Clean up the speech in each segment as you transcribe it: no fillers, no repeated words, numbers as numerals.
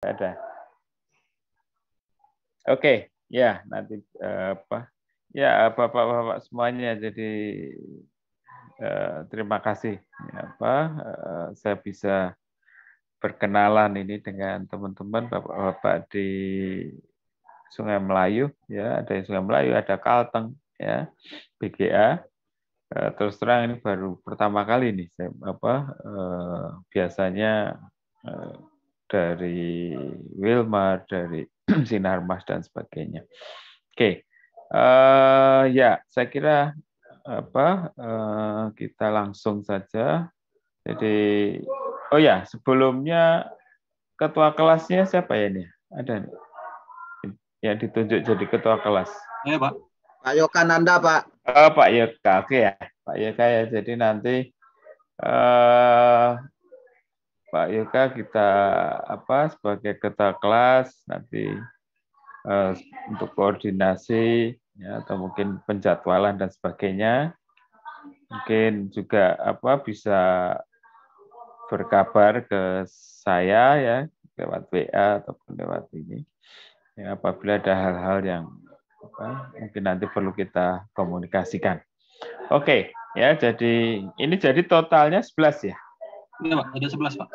Ada. Oke, ya nanti apa? Ya bapak-bapak semuanya. Jadi terima kasih. Apa? Saya bisa berkenalan ini dengan teman-teman bapak-bapak di Sungai Melayu. Ya, ada di Sungai Melayu, ada Kalteng, ya, BGA. Terus terang ini baru pertama kali nih saya biasanya dari Wilmar, dari Sinarmas dan sebagainya. Oke, ya saya kira kita langsung saja. Jadi, oh ya sebelumnya ketua kelasnya siapa ya ini? Ada yang ditunjuk jadi ketua kelas? Ya Pak. Pak Yokananda Pak. Pak Yoka, oke ya, Pak Yoka ya. Jadi nanti Pak Yoka kita sebagai ketua kelas nanti untuk koordinasi ya, atau mungkin penjadwalan dan sebagainya. Mungkin juga bisa berkabar ke saya ya lewat WA ataupun lewat ini. Ya, apabila ada hal-hal yang mungkin nanti perlu kita komunikasikan. Oke, ya jadi ini jadi totalnya 11 ya. Iya Pak, ada 11 Pak.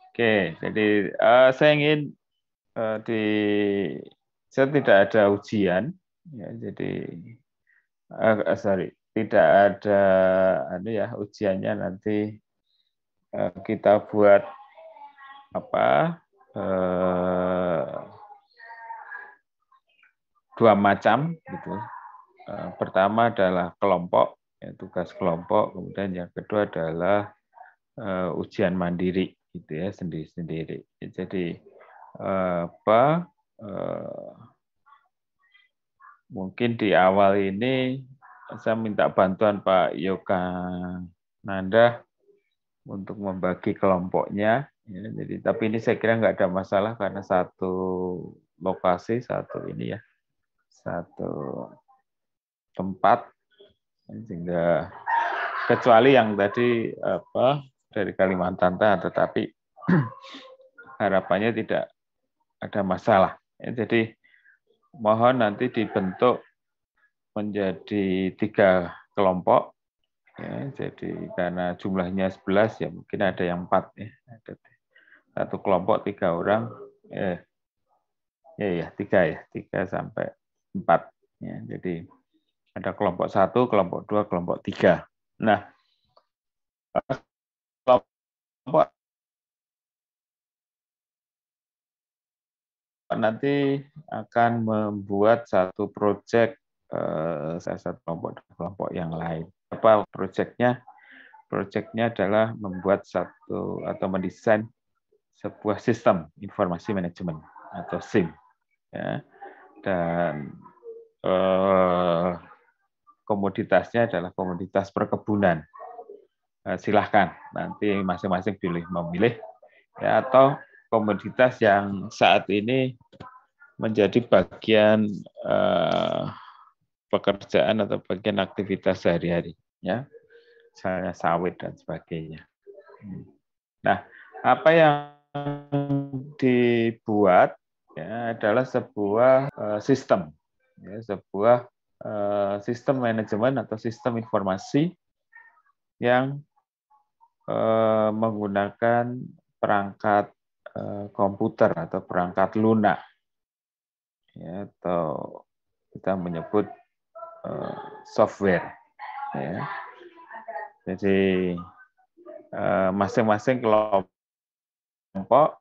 Oke, jadi saya ingin saya tidak ada ujian, ya, jadi tidak ada ujiannya nanti kita buat dua macam gitu. Pertama adalah kelompok, ya, tugas kelompok, kemudian yang kedua adalah ujian mandiri gitu ya, sendiri-sendiri. Jadi mungkin di awal ini saya minta bantuan Pak Yokananda untuk membagi kelompoknya. Ya, jadi tapi ini saya kira nggak ada masalah karena satu lokasi, satu tempat, sehingga kecuali yang tadi dari Kalimantan, tetapi harapannya tidak ada masalah. Ya, jadi mohon nanti dibentuk menjadi 3 kelompok. Ya, jadi karena jumlahnya 11 ya mungkin ada yang 4 ya. Ada satu kelompok 3 orang. 3 sampai 4. Ya, jadi ada kelompok 1, kelompok 2, kelompok 3. Nah, kelompok nanti akan membuat satu proyek satu kelompok yang lain. Apa proyeknya? Proyeknya adalah membuat satu atau mendesain sebuah sistem informasi manajemen atau SIM. Ya. Dan komoditasnya adalah komoditas perkebunan. Silahkan nanti masing-masing memilih ya, atau komoditas yang saat ini menjadi bagian pekerjaan atau bagian aktivitas sehari-hari, ya, misalnya sawit dan sebagainya. Nah, apa yang dibuat ya, adalah sebuah sistem, ya, sebuah sistem manajemen atau sistem informasi yang menggunakan perangkat komputer atau perangkat lunak, ya, atau kita menyebut software. Ya. Jadi masing-masing kelompok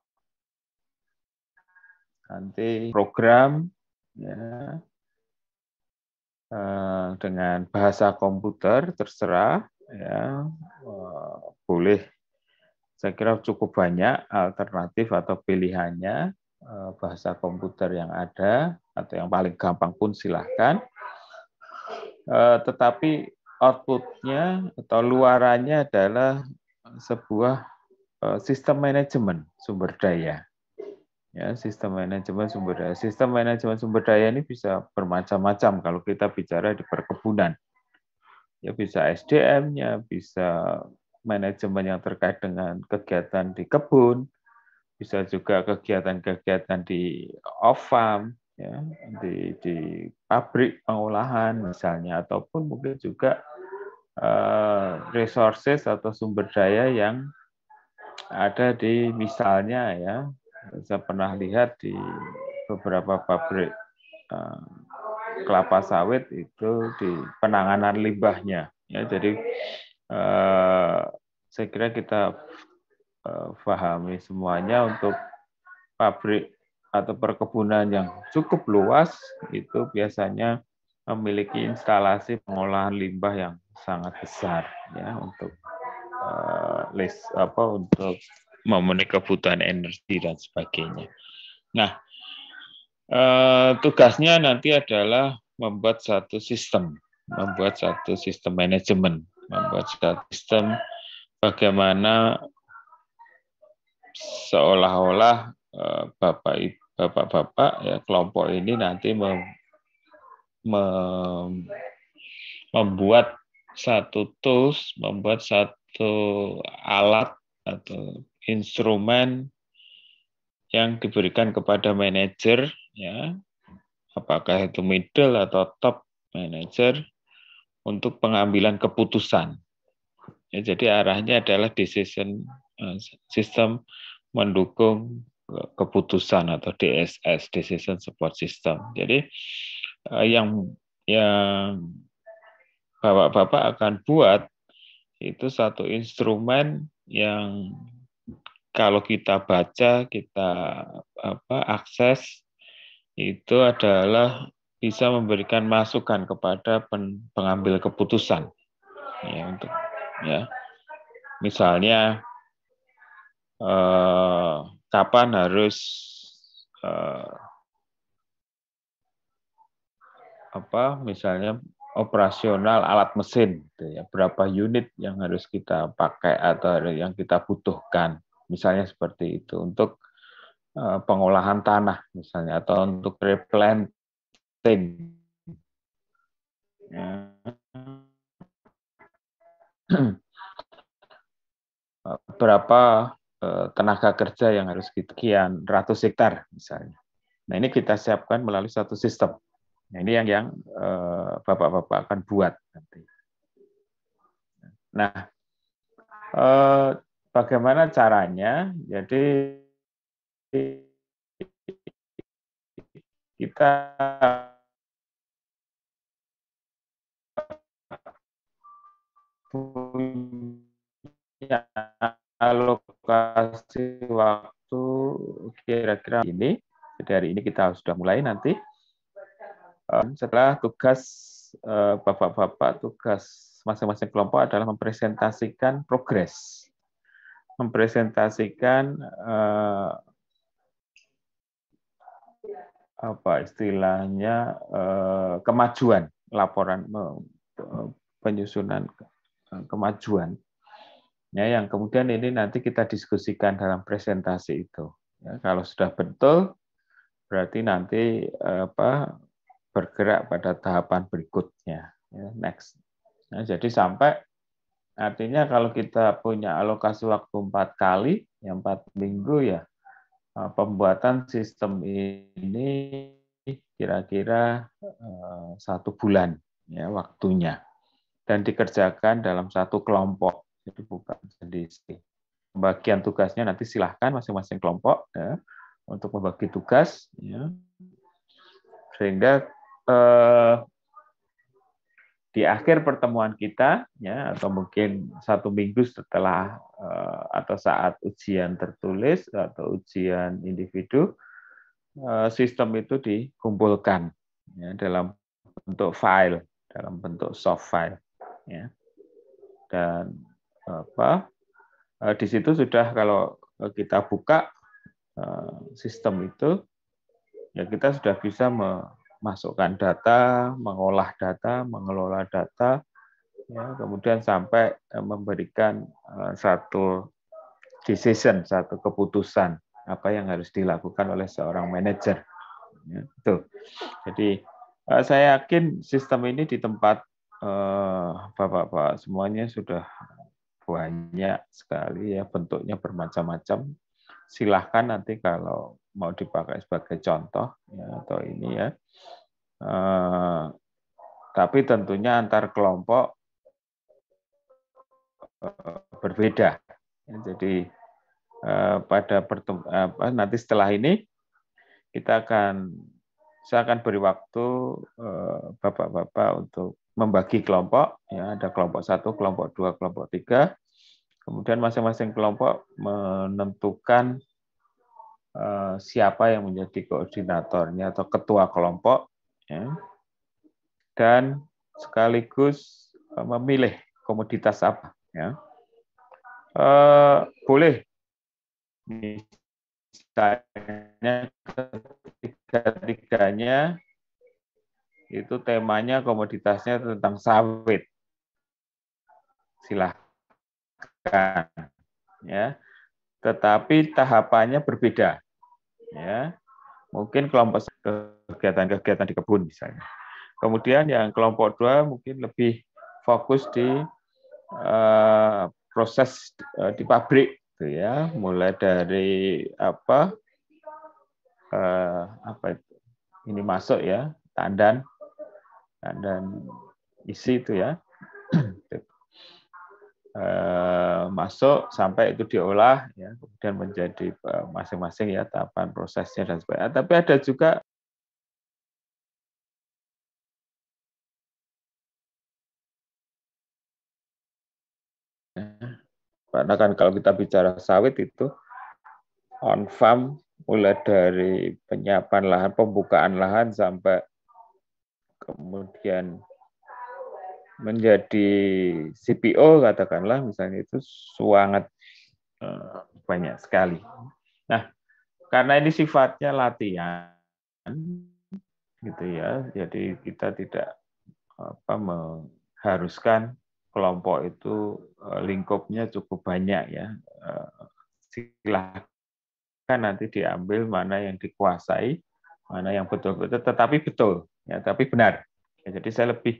nanti program ya, dengan bahasa komputer terserah, ya, boleh. Saya kira cukup banyak alternatif atau pilihannya bahasa komputer yang ada atau yang paling gampang pun silahkan. Tetapi outputnya atau luarannya adalah sebuah sistem manajemen sumber daya. Ya, sistem manajemen sumber daya. Sistem manajemen sumber daya ini bisa bermacam-macam kalau kita bicara di perkebunan. Ya, bisa SDM-nya, bisa manajemen yang terkait dengan kegiatan di kebun, bisa juga kegiatan-kegiatan di off-farm, ya, di pabrik pengolahan misalnya, ataupun mungkin juga resources atau sumber daya yang ada di misalnya ya, saya pernah lihat di beberapa pabrik kelapa sawit itu di penanganan limbahnya. Ya, jadi saya kira kita pahami semuanya untuk pabrik atau perkebunan yang cukup luas itu biasanya memiliki instalasi pengolahan limbah yang sangat besar ya untuk untuk memenuhi kebutuhan energi dan sebagainya. Nah, tugasnya nanti adalah membuat satu sistem manajemen, membuat satu sistem bagaimana seolah-olah bapak-bapak ya kelompok ini nanti membuat satu tools, membuat satu alat atau instrumen yang diberikan kepada manajer, ya, apakah itu middle atau top manager untuk pengambilan keputusan. Ya, jadi arahnya adalah decision system mendukung keputusan atau DSS, decision support system. Jadi yang bapak-bapak akan buat itu satu instrumen yang kalau kita baca, kita akses, itu adalah bisa memberikan masukan kepada pengambil keputusan. Misalnya kapan harus misalnya operasional alat mesin, berapa unit yang harus kita pakai atau yang kita butuhkan, misalnya seperti itu untuk pengolahan tanah misalnya atau untuk replanting. Berapa tenaga kerja yang harus sekian ratus hektar misalnya. Nah, ini kita siapkan melalui satu sistem. Nah, ini yang bapak-bapak akan buat nanti. Nah, bagaimana caranya? Jadi kita punya alokasi waktu kira-kira ini. Jadi hari ini kita sudah mulai nanti. Setelah tugas bapak-bapak, tugas masing-masing kelompok adalah mempresentasikan progres, mempresentasikan kemajuan, laporan penyusunan kemajuan. Ya, yang kemudian ini nanti kita diskusikan dalam presentasi itu. Ya, kalau sudah betul, berarti nanti bergerak pada tahapan berikutnya, ya, next. Nah, jadi sampai artinya kalau kita punya alokasi waktu 4 kali, yang 4 minggu ya, pembuatan sistem ini kira-kira 1 bulan ya waktunya, dan dikerjakan dalam satu kelompok, jadi bukan sendiri. Pembagian tugasnya nanti silahkan masing-masing kelompok ya, untuk membagi tugas, ya, sehingga di akhir pertemuan kita, ya, atau mungkin 1 minggu setelah atau saat ujian tertulis atau ujian individu, sistem itu dikumpulkan ya, dalam bentuk file, dalam bentuk soft file, ya. Dan di situ sudah kalau kita buka sistem itu, ya kita sudah bisa memasukkan data, mengolah data, mengelola data, ya, kemudian sampai memberikan satu decision, satu keputusan apa yang harus dilakukan oleh seorang manajer. Ya, itu. Jadi saya yakin sistem ini di tempat bapak-bapak semuanya sudah banyak sekali ya, bentuknya bermacam-macam. silahkan nanti kalau mau dipakai sebagai contoh ya, atau ini ya. Tapi tentunya antar kelompok berbeda. Jadi pada nanti setelah ini saya akan beri waktu bapak-bapak untuk membagi kelompok. Ya, ada kelompok 1, kelompok 2, kelompok 3. Kemudian masing-masing kelompok menentukan siapa yang menjadi koordinatornya atau ketua kelompok, ya, dan sekaligus memilih komoditas apa. Ya. Boleh misalnya ketiga-tiganya itu temanya komoditasnya tentang sawit, silahkan, ya. Tetapi tahapannya berbeda, ya. Mungkin kelompok kegiatan-kegiatan di kebun misalnya. Kemudian yang kelompok 2 mungkin lebih fokus di proses di pabrik, gitu ya. Mulai dari apa itu? Ini masuk ya, tandan isi itu ya. Masuk sampai itu diolah ya, kemudian menjadi masing-masing ya tahapan prosesnya dan sebagainya. Tapi ada juga karena kan kalau kita bicara sawit itu on farm mulai dari penyiapan lahan, pembukaan lahan sampai kemudian menjadi CPO katakanlah misalnya itu sangat banyak sekali. Nah, karena ini sifatnya latihan gitu ya, jadi kita tidak mengharuskan kelompok itu lingkupnya cukup banyak ya. Silahkan nanti diambil mana yang dikuasai, mana yang betul-betul, tetapi betul, ya, tapi benar. Ya, jadi saya lebih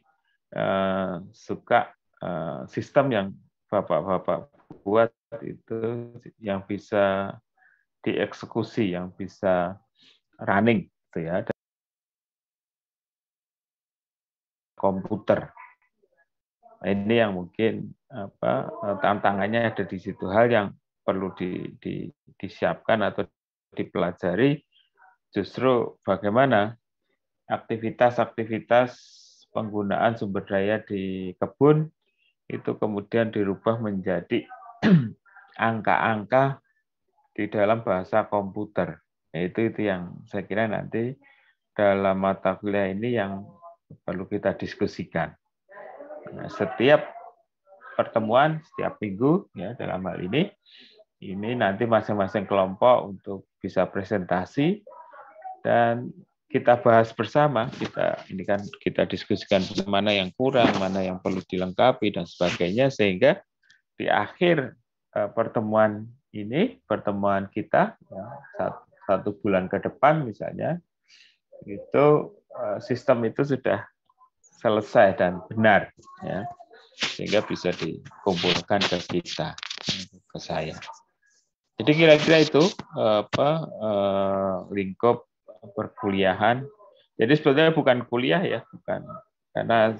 suka sistem yang bapak-bapak buat itu yang bisa dieksekusi, yang bisa running, gitu ya, komputer. Nah, ini yang mungkin tantangannya ada di situ, hal yang perlu disiapkan atau dipelajari justru bagaimana aktivitas-aktivitas penggunaan sumber daya di kebun itu kemudian dirubah menjadi angka-angka di dalam bahasa komputer. Itu yang saya kira nanti dalam mata kuliah ini yang perlu kita diskusikan. Nah, setiap pertemuan, setiap minggu, ya dalam hal ini nanti masing-masing kelompok untuk bisa presentasi dan kita bahas bersama, kita diskusikan mana yang kurang, mana yang perlu dilengkapi dan sebagainya, sehingga di akhir pertemuan kita ya, 1 bulan ke depan misalnya, itu sistem itu sudah selesai dan benar, ya, sehingga bisa dikumpulkan ke kita, ke saya. Jadi kira-kira itu lingkup perkuliahan. Jadi sebetulnya bukan kuliah ya, bukan, karena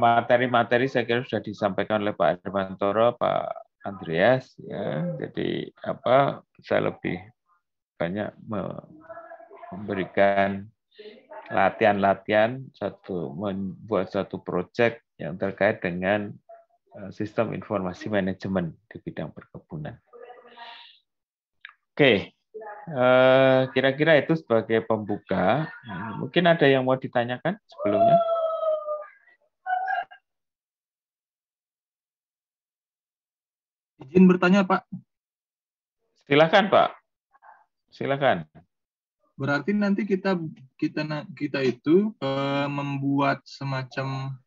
materi-materi saya kira sudah disampaikan oleh Pak Hermantoro, Pak Andreas ya. Jadi saya lebih banyak memberikan latihan-latihan membuat satu proyek yang terkait dengan sistem informasi manajemen di bidang perkebunan. Oke. Kira-kira itu sebagai pembuka. Mungkin ada yang mau ditanyakan sebelumnya? Izin bertanya, Pak. Silakan, Pak. Silakan. Berarti nanti kita itu membuat semacam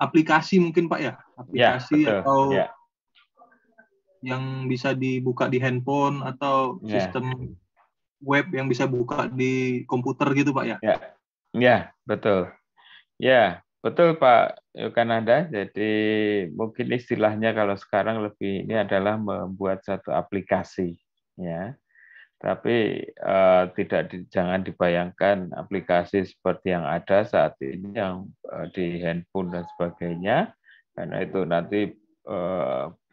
aplikasi mungkin, Pak ya? Aplikasi ya, atau ya, yang bisa dibuka di handphone atau sistem web yang bisa buka di komputer gitu, Pak ya? Ya, betul. Ya, Betul Pak Yogananda. Jadi mungkin istilahnya kalau sekarang lebih ini adalah membuat satu aplikasi, ya. Tapi jangan dibayangkan aplikasi seperti yang ada saat ini yang di handphone dan sebagainya, karena itu nanti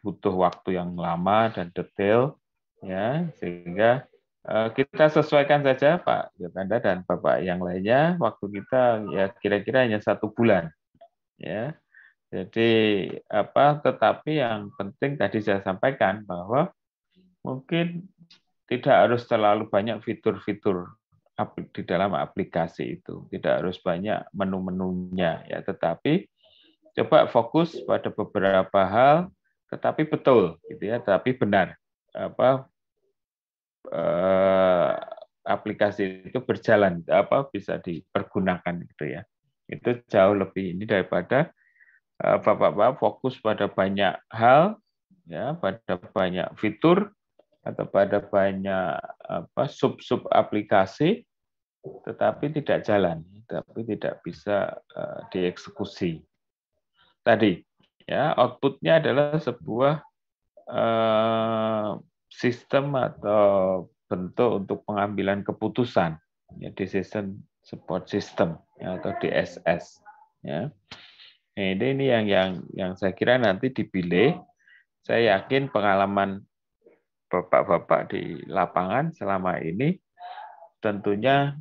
butuh waktu yang lama dan detail, ya, sehingga kita sesuaikan saja Pak Yoganda dan Bapak yang lainnya, waktu kita ya kira-kira hanya 1 bulan, ya. Jadi tetapi yang penting tadi saya sampaikan bahwa mungkin tidak harus terlalu banyak fitur-fitur di dalam aplikasi itu, tidak harus banyak menu-menunya, ya, tetapi coba fokus pada beberapa hal, tetapi betul, gitu ya, tapi benar, aplikasi itu berjalan, bisa dipergunakan, gitu ya. Itu jauh lebih ini daripada Bapak-bapak fokus pada banyak hal, ya, pada banyak fitur atau pada banyak sub-sub aplikasi, tetapi tidak jalan, tapi tidak bisa dieksekusi. Tadi, ya, outputnya adalah sebuah sistem atau bentuk untuk pengambilan keputusan, ya, decision support system, ya, atau DSS, ya. Ini yang saya kira nanti dipilih. Saya yakin pengalaman bapak-bapak di lapangan selama ini tentunya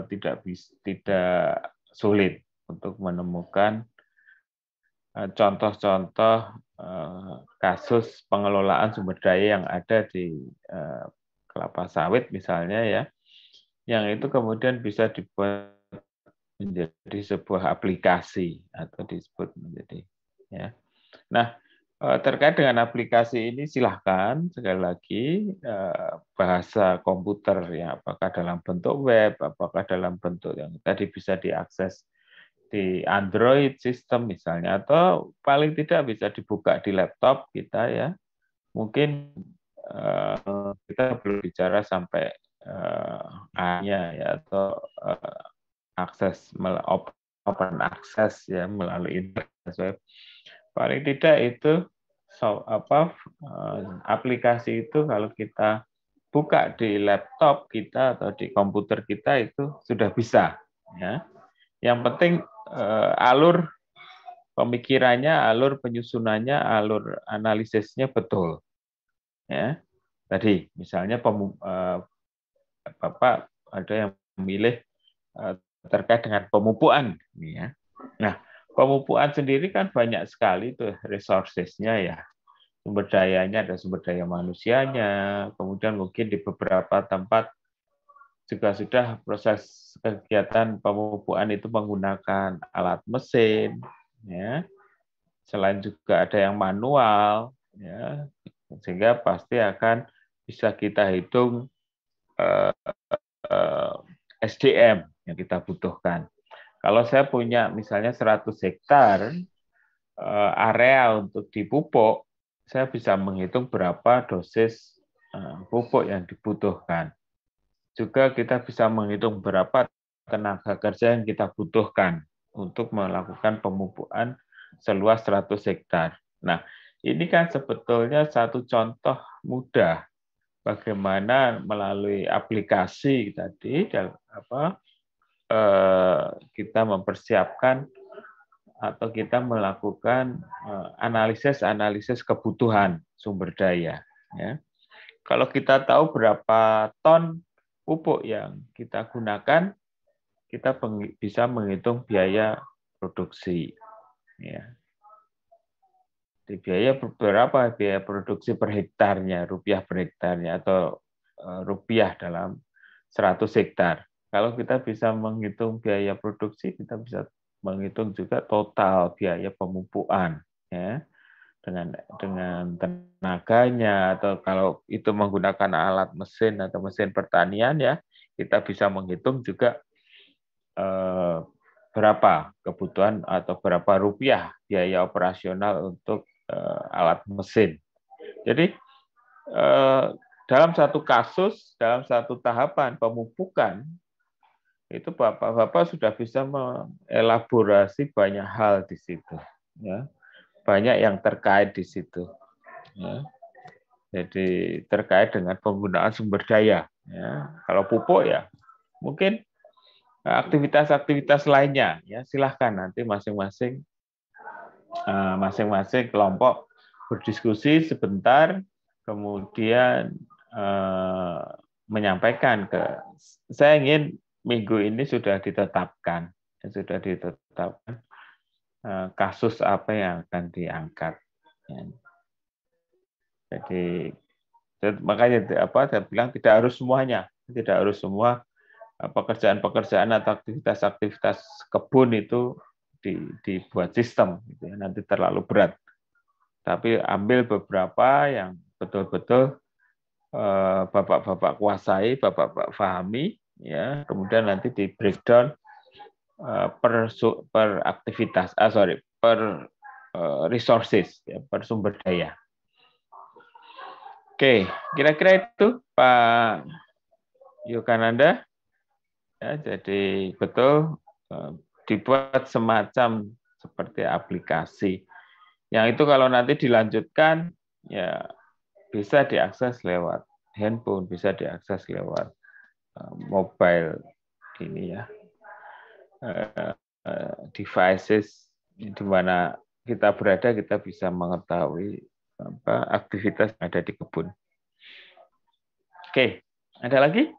tidak sulit untuk menemukan contoh-contoh kasus pengelolaan sumber daya yang ada di kelapa sawit misalnya, ya, yang itu kemudian bisa dibuat menjadi sebuah aplikasi atau disebut menjadi, ya. Nah, terkait dengan aplikasi ini silahkan sekali lagi bahasa komputer, ya, apakah dalam bentuk web, apakah dalam bentuk yang tadi bisa diakses di Android sistem misalnya, atau paling tidak bisa dibuka di laptop kita, ya. Mungkin kita belum bicara sampai A-nya, ya, atau akses open access, ya, melalui internet web. Paling tidak itu aplikasi itu kalau kita buka di laptop kita atau di komputer kita itu sudah bisa, ya. Yang penting alur pemikirannya, alur penyusunannya, alur analisisnya betul, ya. Tadi misalnya Bapak ada yang memilih terkait dengan pemupuan, ya. Nah, pemupuan sendiri kan banyak sekali tuh resources-nya, ya. Sumber dayanya, ada sumber daya manusianya, kemudian mungkin di beberapa tempat juga sudah proses kegiatan pemupuan itu menggunakan alat mesin, ya. Selain juga ada yang manual, ya, sehingga pasti akan bisa kita hitung SDM yang kita butuhkan. Kalau saya punya misalnya 100 hektar area untuk dipupuk, saya bisa menghitung berapa dosis pupuk yang dibutuhkan. Juga kita bisa menghitung berapa tenaga kerja yang kita butuhkan untuk melakukan pemupukan seluas 100 hektar. Nah, ini kan sebetulnya satu contoh mudah bagaimana melalui aplikasi tadi kita mempersiapkan atau kita melakukan analisis kebutuhan sumber daya, ya. Kalau kita tahu berapa ton pupuk yang kita gunakan, kita bisa menghitung biaya produksi, ya. Di biaya berapa biaya produksi per hektarnya, rupiah per hektarnya, atau rupiah dalam 100 hektar. Kalau kita bisa menghitung biaya produksi, kita bisa menghitung juga total biaya pemupukan, ya, dengan tenaganya, atau kalau itu menggunakan alat mesin atau mesin pertanian, ya, kita bisa menghitung juga berapa kebutuhan atau berapa rupiah biaya operasional untuk alat mesin. Jadi dalam satu kasus, dalam satu tahapan pemupukan, itu Bapak-bapak sudah bisa mengelaborasi banyak hal di situ. Ya. Banyak yang terkait di situ. Ya. Jadi terkait dengan penggunaan sumber daya. Ya. Kalau pupuk ya mungkin aktivitas-aktivitas lainnya. Ya silahkan nanti masing-masing kelompok berdiskusi sebentar, kemudian menyampaikan saya ingin minggu ini sudah ditetapkan kasus apa yang akan diangkat. Jadi makanya saya bilang tidak harus semuanya, tidak harus semua pekerjaan-pekerjaan atau aktivitas-aktivitas kebun itu dibuat sistem, gitu ya, nanti terlalu berat. Tapi ambil beberapa yang betul-betul bapak-bapak kuasai, bapak-bapak pahami, ya, kemudian nanti di breakdown per aktivitas, per resources, ya, per sumber daya. Oke, kira-kira itu Pak Yogananda. Ya, jadi betul dibuat semacam seperti aplikasi. Yang itu kalau nanti dilanjutkan, ya bisa diakses lewat handphone, bisa diakses lewat mobile ini ya, devices di mana kita berada, kita bisa mengetahui aktivitas yang ada di kebun. Oke, ada lagi?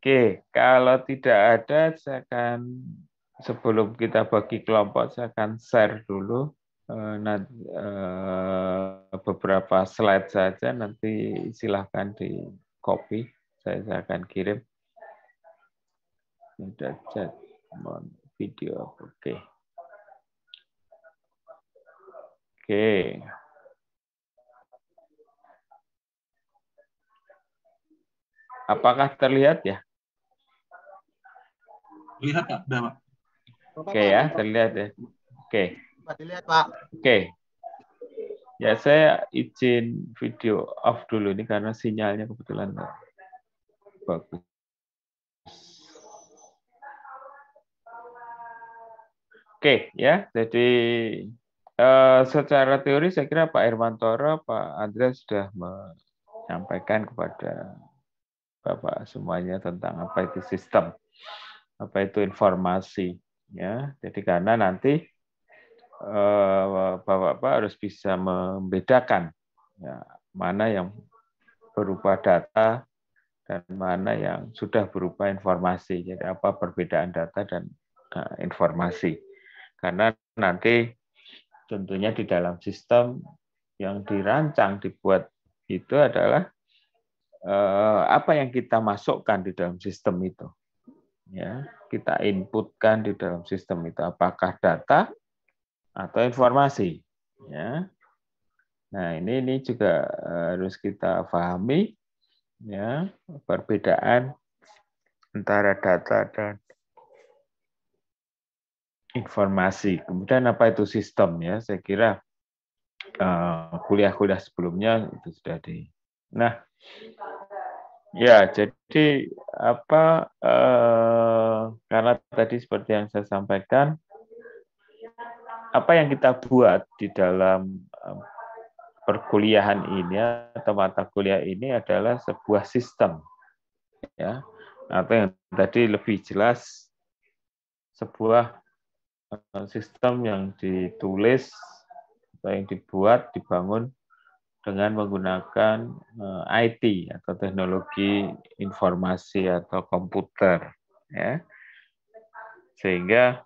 Oke, kalau tidak ada, saya akan sebelum kita bagi kelompok, saya akan share dulu beberapa slide saja. Nanti silahkan di copy, saya akan kirim. Sudah chat video, oke. Oke. Apakah terlihat ya? Lihat Pak, udah Pak. Oke ya, terlihat ya. Oke. Dilihat Pak. Oke. Ya saya izin video off dulu ini karena sinyalnya kebetulan bagus. Oke ya, jadi secara teori saya kira Pak Hermantoro, Pak Andreas sudah menyampaikan kepada Bapak semuanya tentang apa itu sistem, apa itu informasi, ya. Jadi karena nanti Bapak-bapak harus bisa membedakan ya, mana yang berupa data dan mana yang sudah berupa informasi. Jadi apa perbedaan data dan informasi. Karena nanti tentunya di dalam sistem yang dirancang, dibuat itu adalah apa yang kita masukkan di dalam sistem itu. Ya, kita inputkan di dalam sistem itu apakah data atau informasi. Ya. Nah, ini juga harus kita pahami ya, perbedaan antara data dan informasi. Kemudian apa itu sistem ya? Saya kira kuliah-kuliah sebelumnya itu sudah di. Nah, ya jadi apa? Karena tadi seperti yang saya sampaikan, apa yang kita buat di dalam perkuliahan ini atau mata kuliah ini adalah sebuah sistem, ya, atau yang tadi lebih jelas sebuah sistem yang ditulis atau yang dibuat, dibangun dengan menggunakan IT atau teknologi informasi atau komputer, ya, sehingga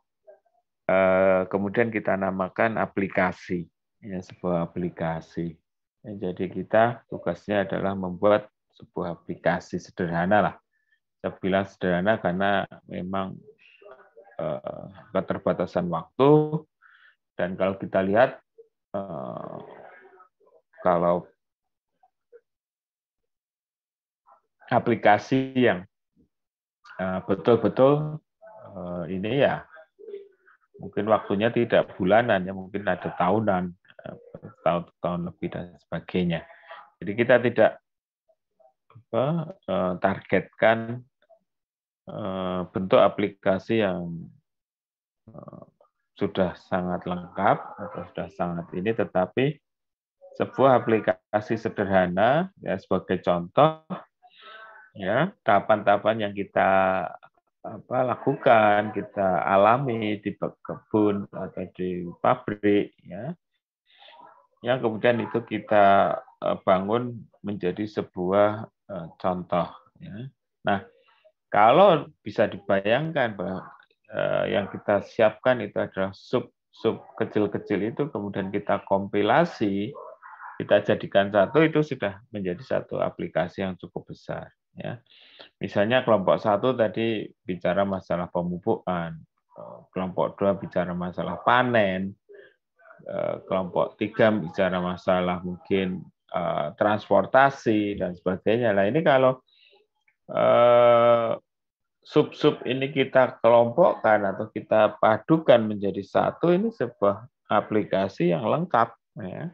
kemudian kita namakan aplikasi, ya, sebuah aplikasi. Ya, jadi kita tugasnya adalah membuat sebuah aplikasi sederhana lah. Saya bilang sederhana karena memang keterbatasan waktu, dan kalau kita lihat kalau aplikasi yang betul-betul ini ya mungkin waktunya tidak bulanan, ya mungkin ada tahunan, tahun lebih dan sebagainya. Jadi kita tidak targetkan bentuk aplikasi yang sudah sangat lengkap atau sudah sangat ini, tetapi sebuah aplikasi sederhana ya sebagai contoh ya tahapan-tahapan yang kita lakukan, kita alami di kebun atau di pabrik ya, yang kemudian itu kita bangun menjadi sebuah contoh ya. Nah, kalau bisa dibayangkan bahwa yang kita siapkan itu adalah sub kecil-kecil itu, kemudian kita kompilasi, kita jadikan satu, itu sudah menjadi satu aplikasi yang cukup besar ya. Misalnya kelompok 1 tadi bicara masalah pemupukan, kelompok 2 bicara masalah panen, kelompok 3 bicara masalah mungkin transportasi dan sebagainya. Nah, ini kalau sub-sub ini kita kelompokkan atau kita padukan menjadi satu, ini sebuah aplikasi yang lengkap ya.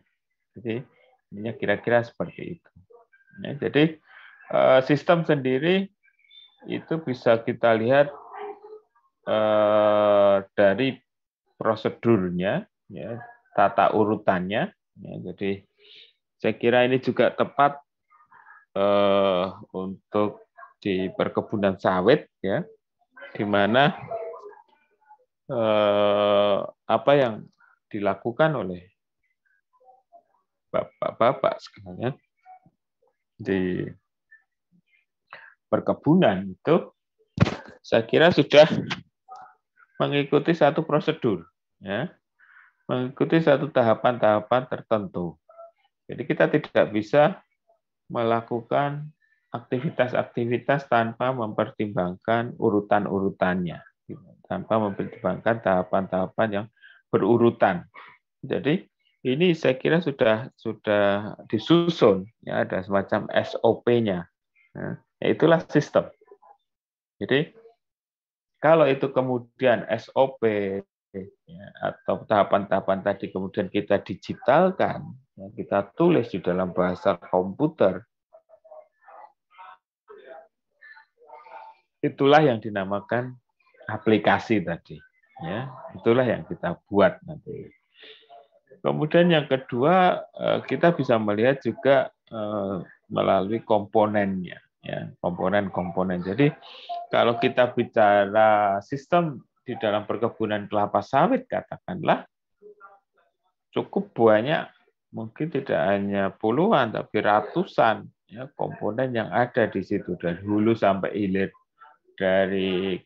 Jadi ini kira-kira seperti itu. Ya, jadi sistem sendiri itu bisa kita lihat dari prosedurnya, ya, tata urutannya. Ya, jadi saya kira ini juga tepat untuk di perkebunan sawit, ya, di mana apa yang dilakukan oleh bapak-bapak sekalian di perkebunan itu, saya kira sudah mengikuti satu prosedur, ya, mengikuti satu tahapan-tahapan tertentu. Jadi kita tidak bisa melakukan aktivitas-aktivitas tanpa mempertimbangkan urutan-urutannya, tanpa mempertimbangkan tahapan-tahapan yang berurutan. Jadi ini saya kira sudah disusun, ya, ada semacam SOP-nya. Ya, itulah sistem. Jadi kalau itu kemudian SOP ya, atau tahapan-tahapan tadi kemudian kita digitalkan, ya, kita tulis di dalam bahasa komputer, itulah yang dinamakan aplikasi tadi. Ya, itulah yang kita buat nanti. Kemudian yang kedua, kita bisa melihat juga melalui komponennya, ya, komponen-komponen. Jadi kalau kita bicara sistem di dalam perkebunan kelapa sawit, katakanlah cukup banyak, mungkin tidak hanya puluhan tapi ratusan ya komponen yang ada di situ dari hulu sampai hilir, dari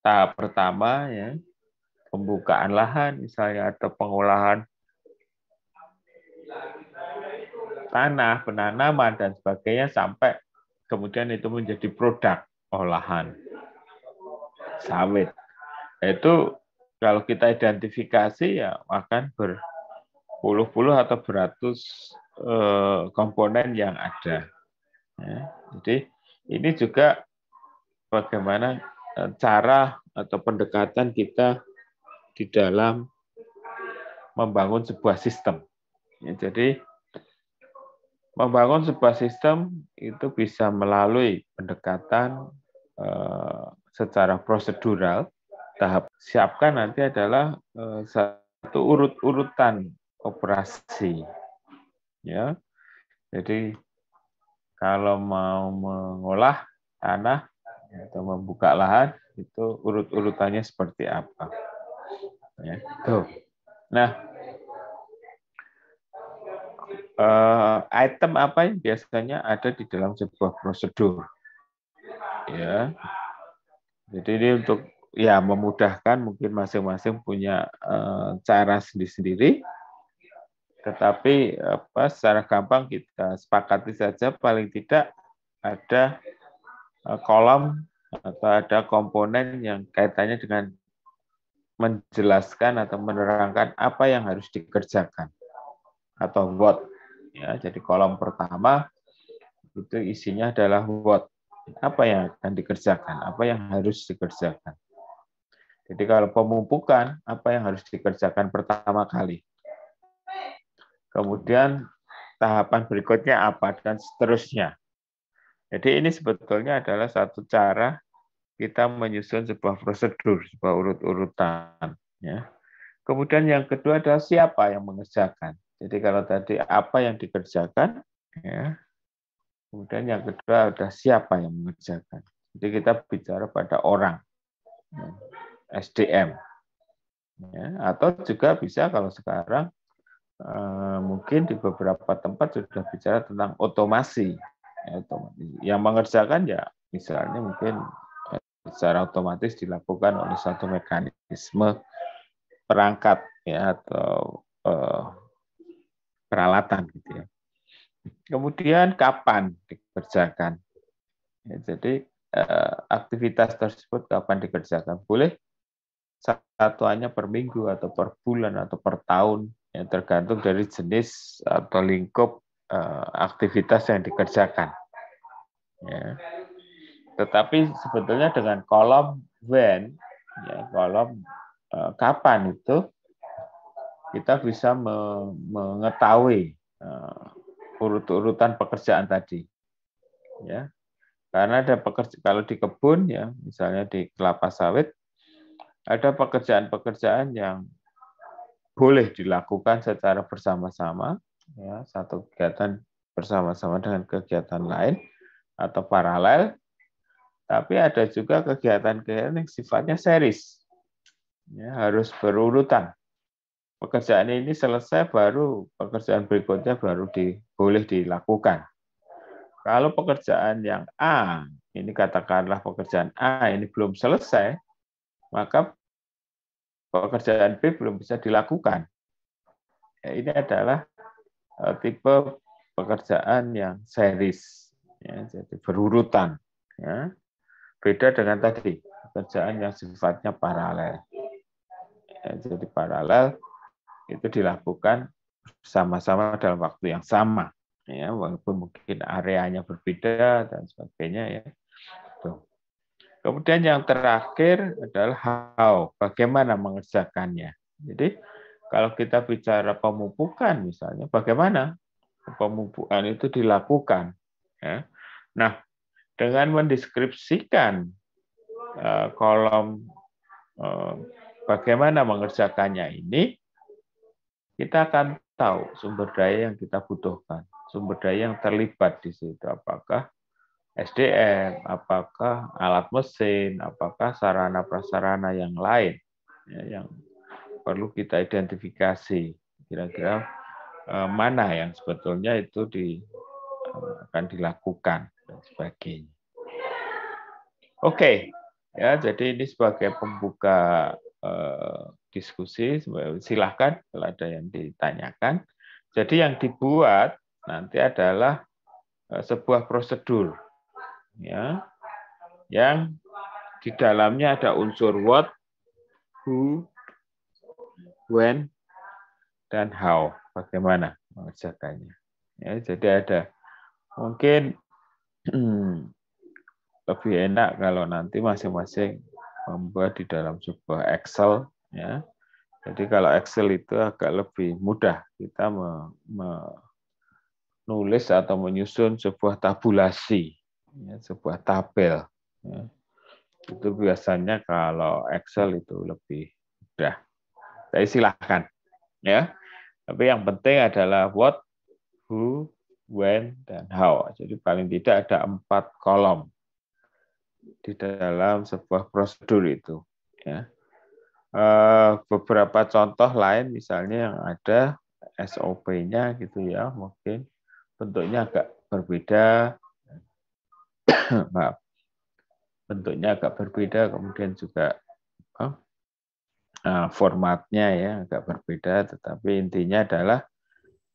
tahap pertama ya pembukaan lahan misalnya atau pengolahan tanah, penanaman dan sebagainya, sampai kemudian itu menjadi produk olahan sawit. Itu kalau kita identifikasi ya akan berpuluh-puluh atau beratus komponen yang ada. Ya, jadi ini juga bagaimana cara atau pendekatan kita di dalam membangun sebuah sistem. Ya, jadi membangun sebuah sistem itu bisa melalui pendekatan secara prosedural. Tahap siapkan nanti adalah satu urut-urutan operasi. Ya, jadi kalau mau mengolah tanah atau membuka lahan itu urut-urutannya seperti apa. Ya, tuh. Nah, item apa yang biasanya ada di dalam sebuah prosedur? Ya, jadi ini untuk ya memudahkan, mungkin masing-masing punya cara sendiri-sendiri. Tetapi secara gampang kita sepakati saja paling tidak ada kolom atau ada komponen yang kaitannya dengan menjelaskan atau menerangkan apa yang harus dikerjakan atau what. Ya, jadi kolom pertama itu isinya adalah what, apa yang akan dikerjakan, apa yang harus dikerjakan. Jadi kalau pemupukan, apa yang harus dikerjakan pertama kali. Kemudian tahapan berikutnya apa, dan seterusnya. Jadi ini sebetulnya adalah satu cara kita menyusun sebuah prosedur, sebuah urut-urutan. Ya. Kemudian yang kedua adalah siapa yang mengerjakan. Jadi kalau tadi apa yang dikerjakan, ya. Kemudian yang kedua adalah siapa yang mengerjakan. Jadi kita bicara pada orang, ya. SDM. Ya. Atau juga bisa kalau sekarang mungkin di beberapa tempat sudah bicara tentang otomasi. Yang mengerjakan ya misalnya mungkin secara otomatis dilakukan oleh satu mekanisme perangkat ya atau peralatan gitu ya. Kemudian kapan dikerjakan? Ya, jadi aktivitas tersebut kapan dikerjakan? Boleh satuannya per minggu atau per bulan atau per tahun, yang tergantung dari jenis atau lingkup aktivitas yang dikerjakan. Ya. Tetapi sebetulnya dengan kolom when, ya, kolom kapan itu kita bisa mengetahui urut-urutan pekerjaan tadi. Ya. Karena ada kalau di kebun ya, misalnya di kelapa sawit, ada pekerjaan-pekerjaan yang boleh dilakukan secara bersama-sama, ya, satu kegiatan bersama-sama dengan kegiatan lain atau paralel, tapi ada juga kegiatan-kegiatan yang sifatnya series, ya, harus berurutan. Pekerjaan ini selesai, baru pekerjaan berikutnya baru boleh dilakukan. Kalau pekerjaan yang A, ini katakanlah pekerjaan A ini belum selesai, maka pekerjaan B belum bisa dilakukan. Ya, ini adalah tipe pekerjaan yang series, ya, jadi berurutan. Ya. Beda dengan tadi, pekerjaan yang sifatnya paralel. Ya, jadi paralel itu dilakukan sama-sama dalam waktu yang sama. Ya, walaupun mungkin areanya berbeda dan sebagainya. Ya. Tuh. Kemudian yang terakhir adalah how, bagaimana mengerjakannya. Jadi kalau kita bicara pemupukan misalnya, bagaimana pemupukan itu dilakukan. Ya. Nah, dengan mendeskripsikan kolom bagaimana mengerjakannya ini, kita akan tahu sumber daya yang kita butuhkan, sumber daya yang terlibat di situ, apakah SDM, apakah alat mesin, apakah sarana-prasarana yang lain ya, yang perlu kita identifikasi. Kira-kira mana yang sebetulnya itu akan dilakukan dan sebagainya. Oke, ya jadi ini sebagai pembuka diskusi. Silahkan kalau ada yang ditanyakan. Jadi yang dibuat nanti adalah sebuah prosedur. Ya, yang di dalamnya ada unsur what, who, when, dan how, bagaimana mengerjakannya. Ya, jadi ada mungkin lebih enak kalau nanti masing-masing membuat di dalam sebuah Excel. Ya, jadi kalau Excel itu agak lebih mudah kita menulis atau menyusun sebuah tabulasi, ya, sebuah tabel. Ya. Itu biasanya kalau Excel itu lebih mudah. Jadi silahkan, ya. Tapi yang penting adalah what, who, when, dan how. Jadi paling tidak ada 4 kolom di dalam sebuah prosedur itu. Ya. Beberapa contoh lain misalnya yang ada SOP-nya gitu ya, mungkin bentuknya agak berbeda. Maaf. Bentuknya agak berbeda, kemudian juga formatnya ya agak berbeda, tetapi intinya adalah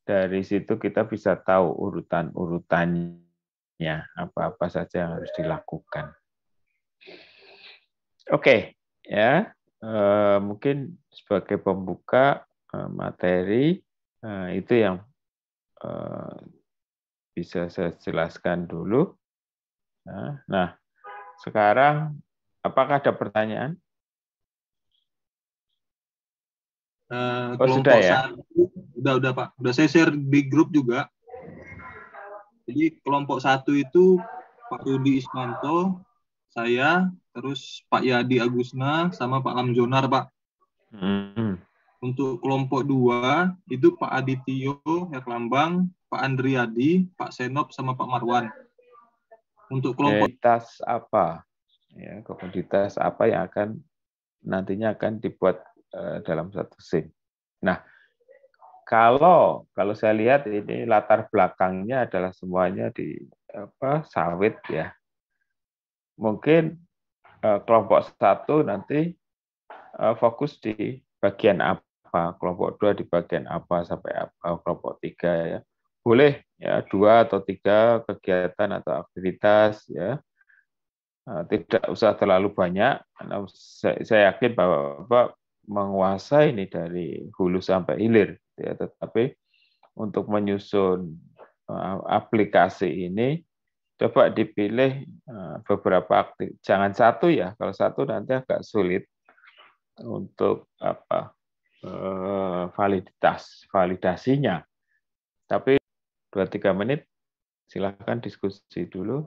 dari situ kita bisa tahu urutan-urutannya, apa-apa saja yang harus dilakukan. Oke, ya mungkin sebagai pembuka materi itu yang bisa saya jelaskan dulu. Nah, sekarang apakah ada pertanyaan? Kelompok sudah ya? Udah Pak. Udah saya share di grup juga. Jadi kelompok 1 itu Pak Rudi Ismanto, saya, terus Pak Yadi Agusna, sama Pak Lamjonar, Pak. Untuk kelompok 2 itu Pak Adityo Herlambang, Pak Andriadi, Pak Senop, sama Pak Marwan. Untuk kelompok komoditas apa? Ya, komoditas apa yang nantinya akan dibuat dalam satu SIM. Nah, kalau saya lihat ini latar belakangnya adalah semuanya di sawit ya. Mungkin kelompok 1 nanti fokus di bagian apa, kelompok 2 di bagian apa sampai apa, kelompok 3 ya. Boleh ya 2 atau 3 kegiatan atau aktivitas ya. Tidak usah terlalu banyak. Karena saya yakin bahwa Bapak menguasai ini dari hulu sampai hilir ya, tetapi untuk menyusun aplikasi ini coba dipilih beberapa aktif, jangan satu ya, kalau satu nanti agak sulit untuk validasinya, tapi 2-3 menit silahkan diskusi dulu.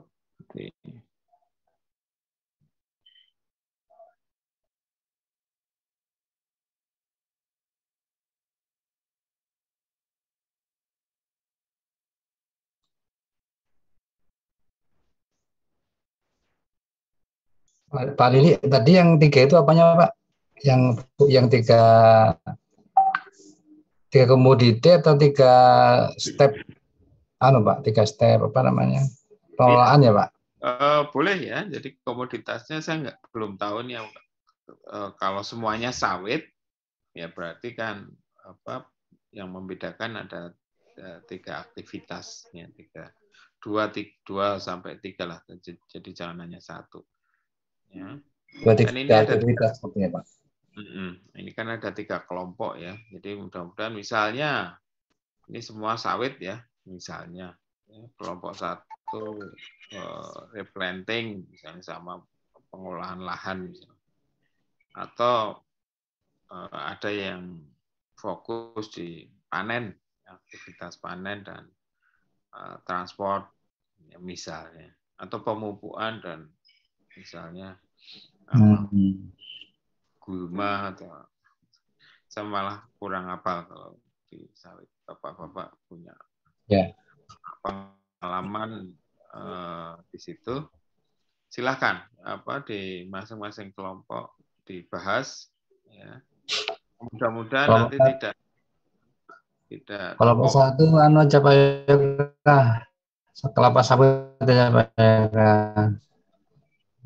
Pak Lili, tadi yang 3 itu apanya Pak? Yang 3 komoditi atau 3 step? Pak, 3 step apa namanya? Pengelolaan ya Pak? Boleh ya. Jadi komoditasnya saya belum tahu nih. Kalau semuanya sawit, ya berarti kan yang membedakan ada 3 aktivitas, ya 2 sampai 3 lah. Jadi jangan hanya 1. Ya. Dan ini ada aktivitas sepertinya Pak. Ini kan ada 3 kelompok ya. Jadi mudah-mudahan misalnya ini semua sawit ya, misalnya ya, kelompok 1 replanting misalnya sama pengolahan lahan misalnya. Atau ada yang fokus di panen, aktivitas panen dan transport ya, misalnya, atau pemupukan dan misalnya gulma atau saya malah kurang hafal kalau di sawit. Bapak-bapak punya pengalaman di situ, silahkan di masing-masing kelompok dibahas ya. Mudah-mudahan nanti tidak kelompok 1 coba kelapa sawit aja Pak,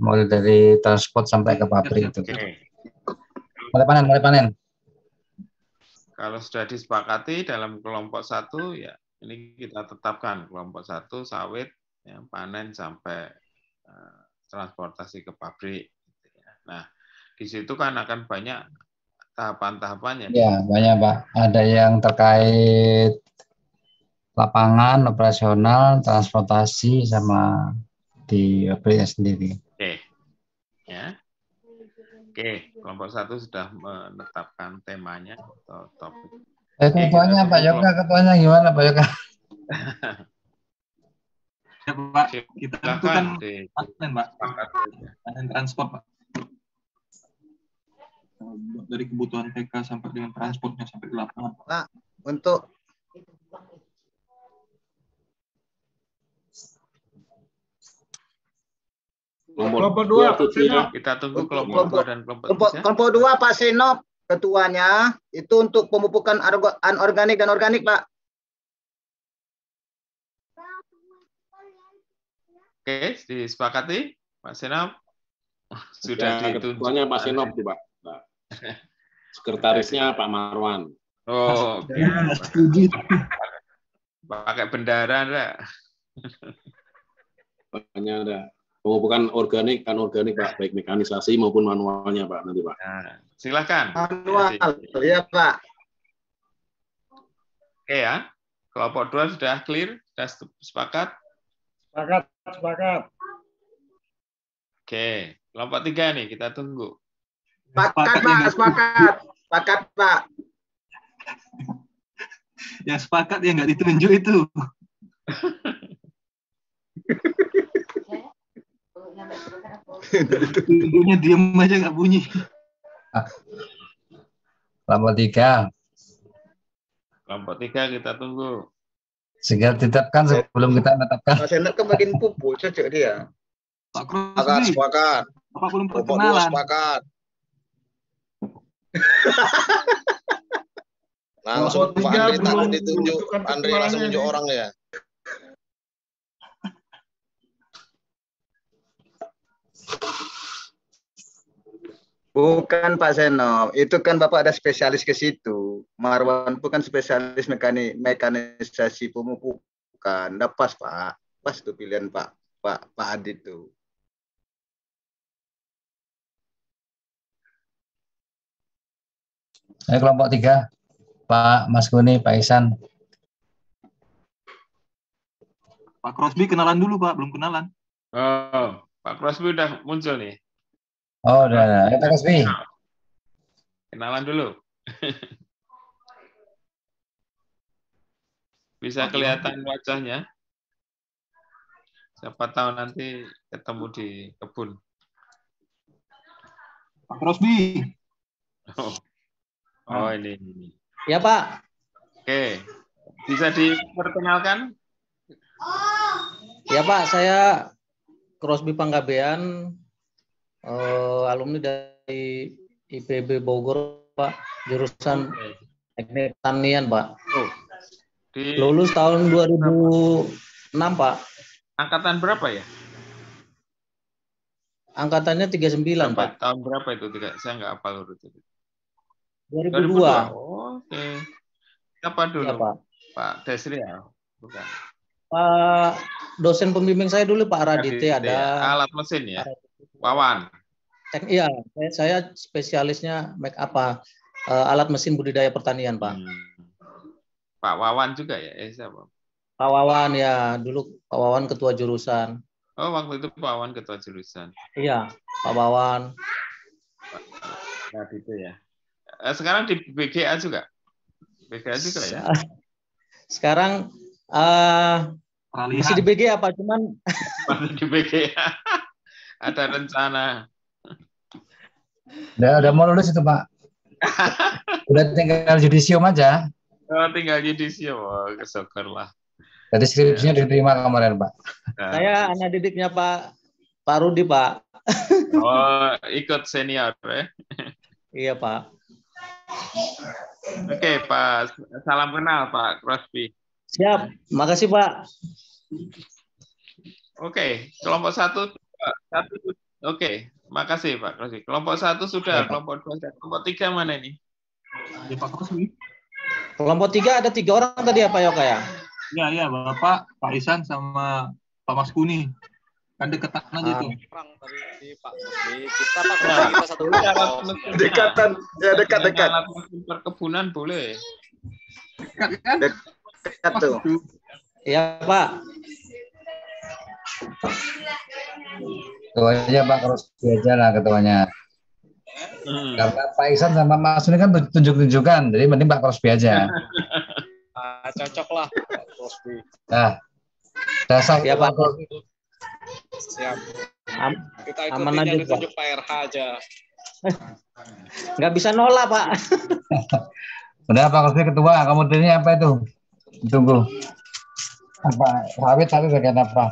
mulai dari transport sampai ke pabrik itu. Mulai panen. Kalau sudah disepakati dalam kelompok 1 ya ini kita tetapkan kelompok 1 sawit ya, panen sampai transportasi ke pabrik. Nah, di situ kan akan banyak tahapan-tahapannya. Ya, banyak Pak. Ada yang terkait lapangan, operasional, transportasi, sama di pabriknya sendiri. Oke. Ya. Oke, kelompok 1 sudah menetapkan temanya atau topik. Ketuanya Pak Yoga, ketuanya gimana Pak Yoga? Ya Pak, kita itu kan panen Pak, panen transport Pak. Dari kebutuhan TK sampai dengan transportnya sampai ke lapangan. Pak, untuk kelompok 2 kita tunggu kelompok 2 dan kelompok 2 Pak Senop ketuanya itu untuk pemupukan anorganik dan organik Pak. Oke, disepakati Pak Senop. Sudah ditunjuk. Ketuanya Pak Senop tuh Pak. Sekretarisnya Pak Marwan. Oh, oke. Pakai bendara enggak? Banyak ada. Pemupukan organik, anorganik Pak, baik mekanisasi maupun manualnya Pak nanti Pak. Nah, silakan. Manual, ya Pak. Oke ya, kelompok 2 sudah clear, sudah sepakat? Sepakat. Oke, kelompok 3 nih kita tunggu. Sepakat Pak. Yang sepakat ya nggak ditunjuk itu. Pintunya diem aja nggak bunyi. Kelompok 3. Kelompok 3 kita tunggu. Segera ditetapkan sebelum kita menetapkan. Pak Senop kan bagian pupuk, cocok dia. Pak Sepakat, Crosby, sepakat. Bapak belum Kelompok 2 perkenalan. sepakat. Langsung Kelompok Pak 3 Andri belum takut ditunjuk. menentukan Pak Andri langsung ketuanya tunjuk nih. orang ya. Bukan Pak Senop, itu kan Bapak ada spesialis ke situ. Marwan itu kan spesialis mekanisasi pemupukan. Udah pas Pak, pas tuh pilihan Pak Adit tuh. Ayo kelompok 3. Pak Mas Guni, Pak Ihsan. Pak Crosby kenalan dulu Pak, belum kenalan. Oh, Pak Crosby udah muncul nih. Oh, udah. Ayo Pak Kasbi. Kenalan dulu. Bisa kelihatan wajahnya. Siapa tahu nanti ketemu di kebun. Pak Crosby. Oh ini. Ya Pak. Oke. Bisa diperkenalkan? Ya Pak, saya Crosby Panggabean, alumni dari IPB Bogor Pak, jurusan Teknik Pertanian Pak. Lulus tahun 2006 Pak. Angkatan berapa ya? Angkatannya 39 Pak. Tahun berapa itu? Saya nggak hafal urut itu. 2002. Oh, oke. Siapa dulu? Ya, Pak. Pak Desri ya? Bukan. Pak dosen pembimbing saya dulu Pak Radite ada. Alat mesin ya? Wawan. Iya, saya spesialisnya alat mesin budidaya pertanian Pak. Pak Wawan juga ya? Siapa? Pak Wawan ya, dulu Pak Wawan ketua jurusan. Oh, waktu itu Pak Wawan ketua jurusan. Iya, Pak Wawan. Nah, itu ya. Sekarang di BGA juga? BGA juga ya? Sekarang masih di BGA Pak, cuman masih di BGA. Ada rencana. Udah mau lulus itu Pak. Udah tinggal yudisium aja. Oh, tinggal yudisium. Oh, kesyukurlah. Jadi skripsinya diterima kemarin Pak. Saya anak didiknya Pak Rudi Pak. Oh, ikut senior ya? Iya Pak. Oke Pak, salam kenal Pak Crosby. Siap, makasih Pak. Oke, kelompok 1. Oke, makasih Pak Crosby. Kelompok 1 sudah, kelompok 2 sudah. Kelompok 3 mana ini? Ya Pak Crosby. Kelompok 3 ada 3 orang tadi ya Pak Yoka ya? Ya, Bapak, Pak Ihsan sama Pak Mas Kuni. Kan deketan aja tuh. Orang tadi Pak Crosby. Kita Pak Crosby, kita satu Dekatan, ya dekat-dekat. Alat mesin perkebunan boleh. Dekat tuh. Iya Pak. Ketuanya Pak Crosby aja lah ketuanya. Karena Pak Ihsan sama Mas ini kan tunjuk-tunjukkan, jadi mending Pak Crosby aja. cocok lah Pak Crosby. Nah, dasar ya Pak. Siap. Kita aman ikutin yang aja, ditunjuk Pak RH aja. Nggak bisa nolak Pak. Udah Pak Crosby ketua, kamu dirinya apa itu? Tunggu. Apa? Sawit tapi bagian apa?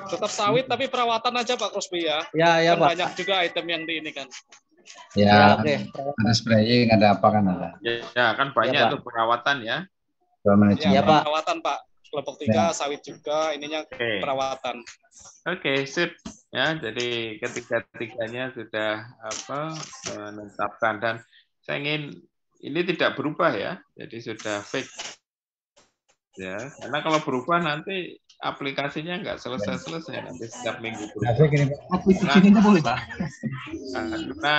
Tetap sawit tapi perawatan aja Pak Crosby ya. Ya kan Pak. banyak juga item yang di ini kan. Ya, oke. Ada spraying, ada apa kan ada. Ya kan banyak Ya, tuh perawatan ya. Ya, Pak. Perawatan Pak. Kelompok 3 sawit juga, ininya perawatan. Oke, sip. Ya, jadi ketiga-tiganya sudah menetapkan dan saya ingin ini tidak berubah ya. Jadi sudah fix. Ya, karena kalau berubah nanti aplikasinya nggak selesai nanti setiap minggu berubah. Aplikasinya boleh Pak. Karena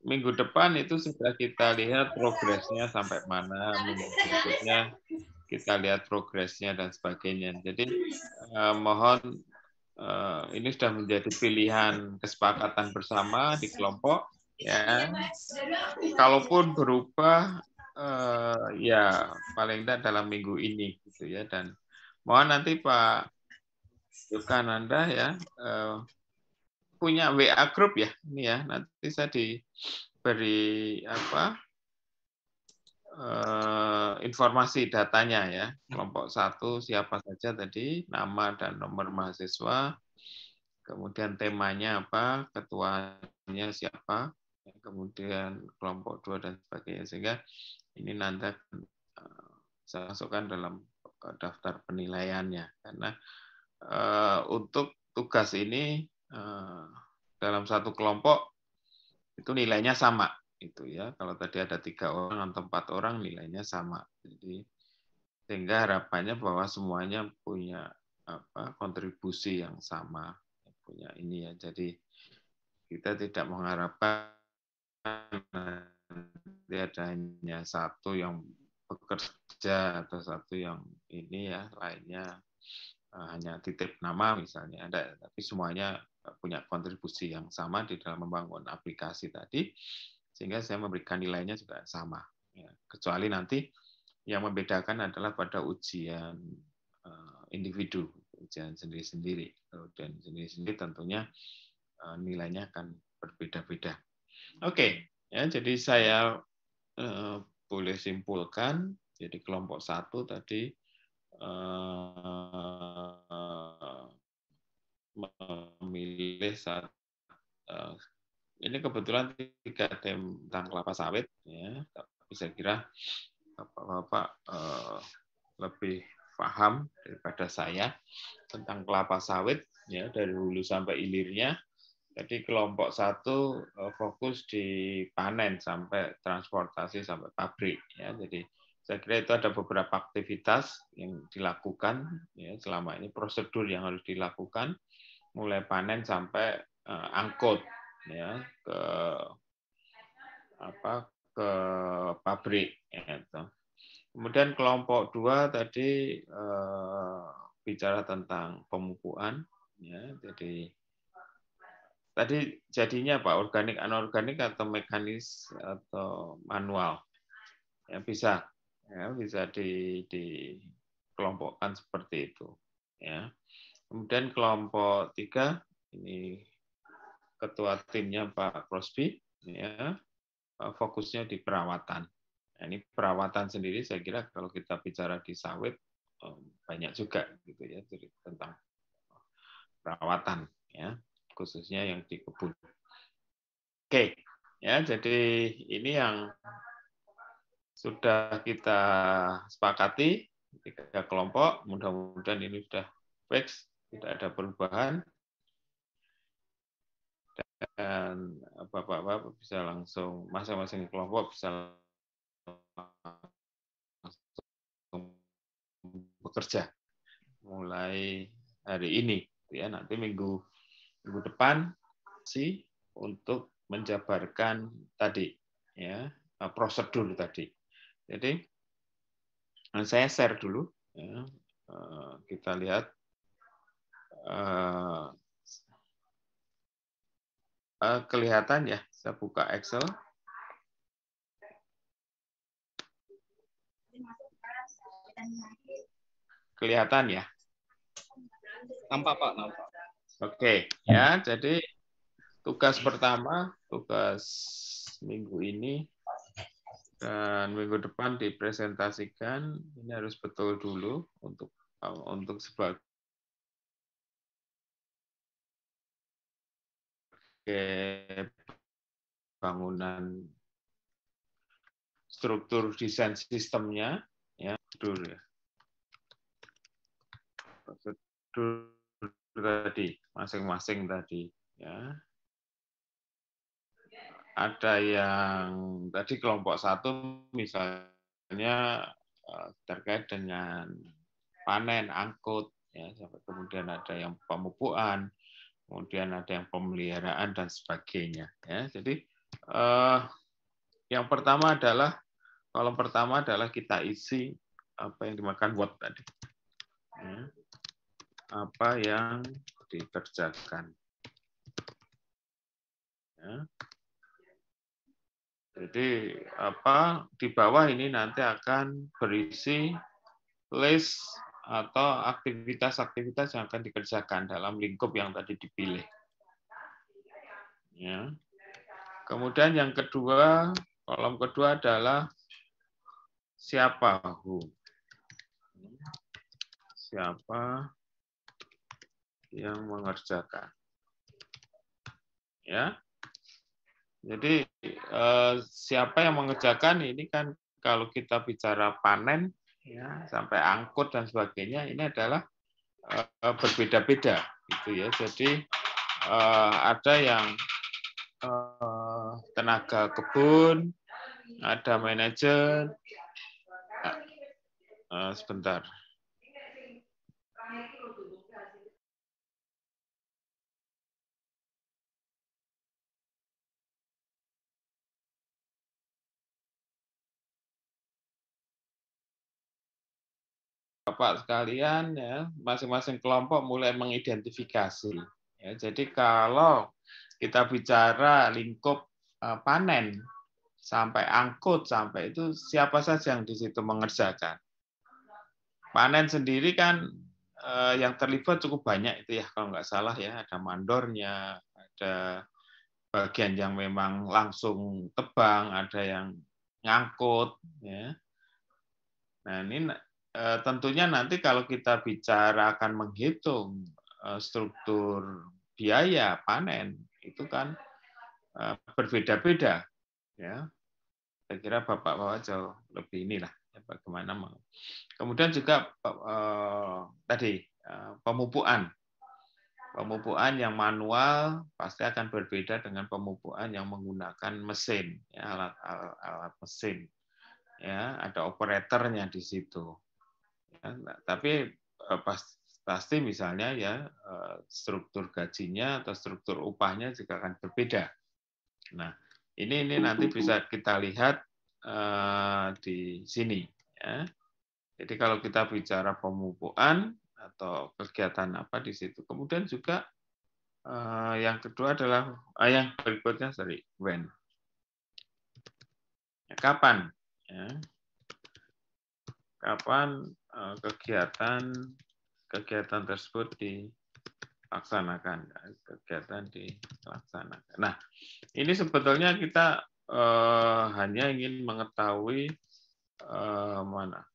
minggu depan itu sudah kita lihat progresnya sampai mana, minggu berikutnya kita lihat progresnya dan sebagainya. Jadi mohon ini sudah menjadi pilihan kesepakatan bersama di kelompok ya. Kalaupun berubah ya paling tidak dalam minggu ini gitu ya, dan mohon nanti Pak tunjukkan Anda ya punya WA group ya ini ya, nanti saya diberi informasi datanya ya, kelompok 1 siapa saja tadi, nama dan nomor mahasiswa, kemudian temanya apa, ketuanya siapa, kemudian kelompok 2 dan sebagainya, sehingga ini nanti saya masukkan dalam daftar penilaiannya, karena untuk tugas ini dalam satu kelompok itu nilainya sama itu ya, kalau tadi ada 3 orang atau 4 orang nilainya sama, jadi sehingga harapannya bahwa semuanya punya kontribusi yang sama, punya ini ya, jadi kita tidak mengharapkan nanti ada hanya satu yang bekerja atau satu yang ini ya, lainnya hanya titip nama misalnya, ada, tapi semuanya punya kontribusi yang sama di dalam membangun aplikasi tadi, sehingga saya memberikan nilainya juga sama. Ya, kecuali nanti yang membedakan adalah pada ujian individu, ujian sendiri-sendiri. Dan sendiri-sendiri tentunya nilainya akan berbeda-beda. Oke, ya, jadi saya boleh simpulkan, jadi kelompok 1 tadi memilih ini kebetulan 3 tentang kelapa sawit ya, tapi saya kira Bapak-bapak lebih paham daripada saya tentang kelapa sawit ya, dari hulu sampai hilirnya. Jadi kelompok 1 fokus di panen sampai transportasi sampai pabrik ya. Jadi saya kira itu ada beberapa aktivitas yang dilakukan ya selama ini, prosedur yang harus dilakukan mulai panen sampai angkut ya ke pabrik gitu. Kemudian kelompok 2 tadi bicara tentang pemupukan ya. Jadi tadi jadinya apa, organik anorganik atau mekanis atau manual ya, bisa dikelompokkan seperti itu ya. Kemudian kelompok 3 ini ketua timnya Pak Crosby ya, fokusnya di perawatan. Nah, ini perawatan sendiri saya kira kalau kita bicara di sawit banyak juga gitu ya, jadi tentang perawatan ya, khususnya yang di kebun. Oke, ya, jadi ini yang sudah kita sepakati 3 kelompok. Mudah-mudahan ini sudah fix, tidak ada perubahan. Dan Bapak-bapak bisa langsung, masing-masing kelompok bisa langsung bekerja mulai hari ini ya, nanti minggu depan sih untuk menjabarkan tadi ya, prosedur tadi. Jadi saya share dulu ya, kita lihat kelihatan ya, saya buka Excel. Kelihatan ya? Nampak Pak, nampak. Oke, ya, jadi tugas pertama, tugas minggu ini dan minggu depan dipresentasikan, ini harus betul dulu untuk sebagai bangunan struktur desain sistemnya ya, prosedur tadi masing-masing tadi ya. Ada yang tadi kelompok 1 misalnya terkait dengan panen, angkut ya, kemudian ada yang pemupukan, kemudian ada yang pemeliharaan dan sebagainya ya. Jadi yang pertama adalah kolom pertama adalah kita isi apa yang dimakan Word tadi ya, apa yang dikerjakan ya. Jadi apa di bawah ini nanti akan berisi list atau aktivitas-aktivitas yang akan dikerjakan dalam lingkup yang tadi dipilih. Ya. Kemudian yang kedua, kolom kedua adalah siapa, who. Siapa yang mengerjakan. Ya. Jadi siapa yang mengerjakan ini kan kalau kita bicara panen ya sampai angkut dan sebagainya ini adalah berbeda-beda gitu ya. Jadi ada yang tenaga kebun, ada manajer. Sebentar. Bapak sekalian ya, masing-masing kelompok mulai mengidentifikasi. Ya, jadi kalau kita bicara lingkup panen sampai angkut sampai itu siapa saja yang di situ mengerjakan. Panen sendiri kan yang terlibat cukup banyak itu ya kalau nggak salah ya, ada mandornya, ada bagian yang memang langsung tebang, ada yang ngangkut ya. Nah, ini tentunya nanti kalau kita bicara akan menghitung struktur biaya panen itu kan berbeda-beda ya. Saya kira Bapak jauh lebih inilah ya, bagaimana mau. Kemudian juga tadi pemupukan. Pemupukan yang manual pasti akan berbeda dengan pemupukan yang menggunakan mesin, ya, alat mesin. Ya, ada operatornya di situ. Ya, tapi pasti misalnya ya struktur gajinya atau struktur upahnya juga akan berbeda. Nah, ini nanti bisa kita lihat di sini. Ya. Jadi kalau kita bicara pemupukan atau kegiatan apa di situ. Kemudian juga yang kedua adalah yang berikutnya when. Ya, kapan? Ya. Kapan kegiatan tersebut dilaksanakan? Kegiatan dilaksanakan. Nah, ini sebetulnya kita hanya ingin mengetahui mana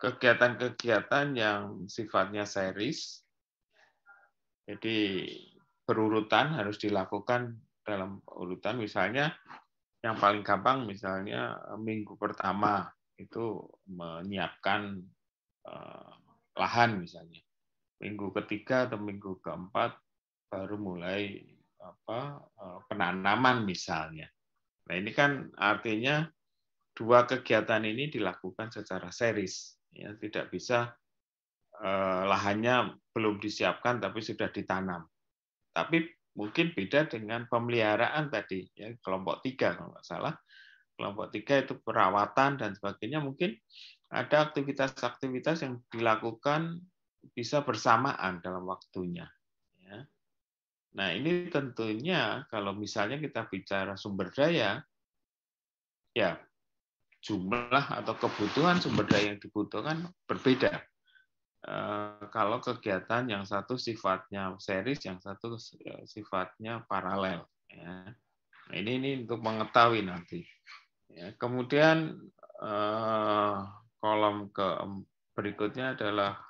kegiatan-kegiatan yang sifatnya series, jadi berurutan harus dilakukan dalam urutan. Misalnya yang paling gampang misalnya minggu pertama itu menyiapkan lahan misalnya, minggu ketiga atau minggu keempat baru mulai penanaman misalnya. Nah ini kan artinya dua kegiatan ini dilakukan secara series. Ya, tidak bisa lahannya belum disiapkan tapi sudah ditanam. Tapi mungkin beda dengan pemeliharaan tadi, ya, kelompok 3 kalau nggak salah. Kelompok 3 itu perawatan dan sebagainya. Mungkin ada aktivitas-aktivitas yang dilakukan bisa bersamaan dalam waktunya. Ya. Nah ini tentunya kalau misalnya kita bicara sumber daya, ya jumlah atau kebutuhan sumber daya yang dibutuhkan berbeda. Kalau kegiatan yang satu sifatnya series, yang satu sifatnya paralel. Ya. Nah, ini untuk mengetahui nanti. Ya. Kemudian kolom berikutnya adalah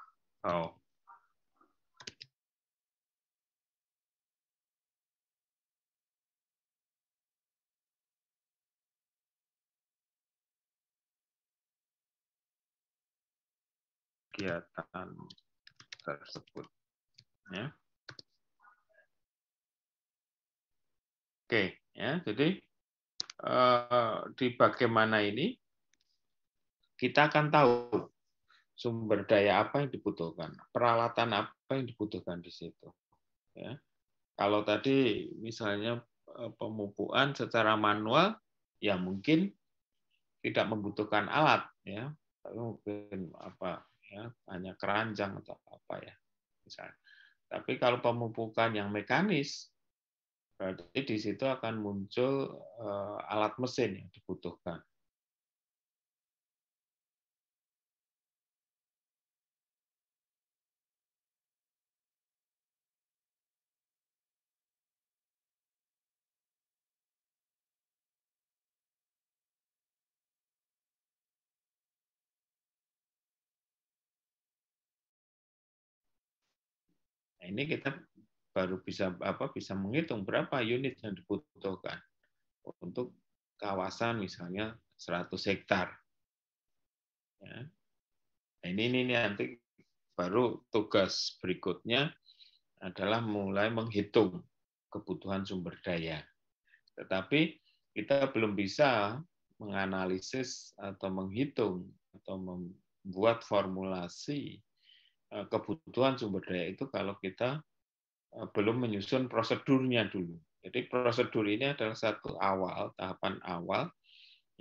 kegiatan tersebut. Ya. Oke, ya. Jadi di bagaimana ini kita akan tahu sumber daya apa yang dibutuhkan, peralatan apa yang dibutuhkan di situ. Ya. Kalau tadi misalnya pemupukan secara manual, ya mungkin tidak membutuhkan alat, ya, tapi mungkin ya, hanya keranjang atau apa ya, misalnya. Tapi kalau pemupukan yang mekanis, berarti di situ akan muncul alat mesin yang dibutuhkan. Nah, ini kita baru bisa menghitung berapa unit yang dibutuhkan untuk kawasan misalnya 100 hektar. Ya. Nah, ini nanti baru tugas berikutnya adalah mulai menghitung kebutuhan sumber daya. Tetapi kita belum bisa menganalisis atau menghitung atau membuat formulasi kebutuhan sumber daya itu kalau kita belum menyusun prosedurnya dulu. Jadi prosedur ini adalah satu tahapan awal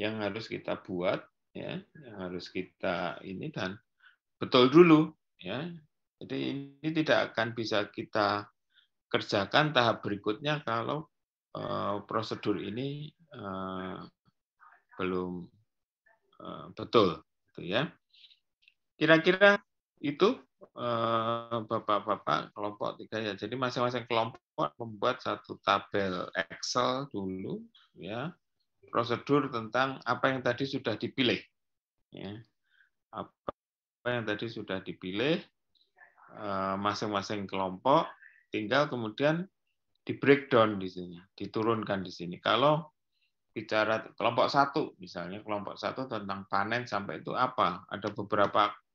yang harus kita buat, ya, yang harus kita ini dan betul dulu, ya. Jadi ini tidak akan bisa kita kerjakan tahap berikutnya kalau prosedur ini belum betul, gitu ya. Kira-kira itu Bapak-bapak kelompok 3 ya. Jadi masing-masing kelompok membuat satu tabel Excel dulu, ya, prosedur tentang apa yang tadi sudah dipilih, ya. Apa yang tadi sudah dipilih masing-masing kelompok, tinggal kemudian di breakdown di sini, diturunkan di sini. Kalau bicara kelompok 1 misalnya, kelompok 1 tentang panen sampai itu apa?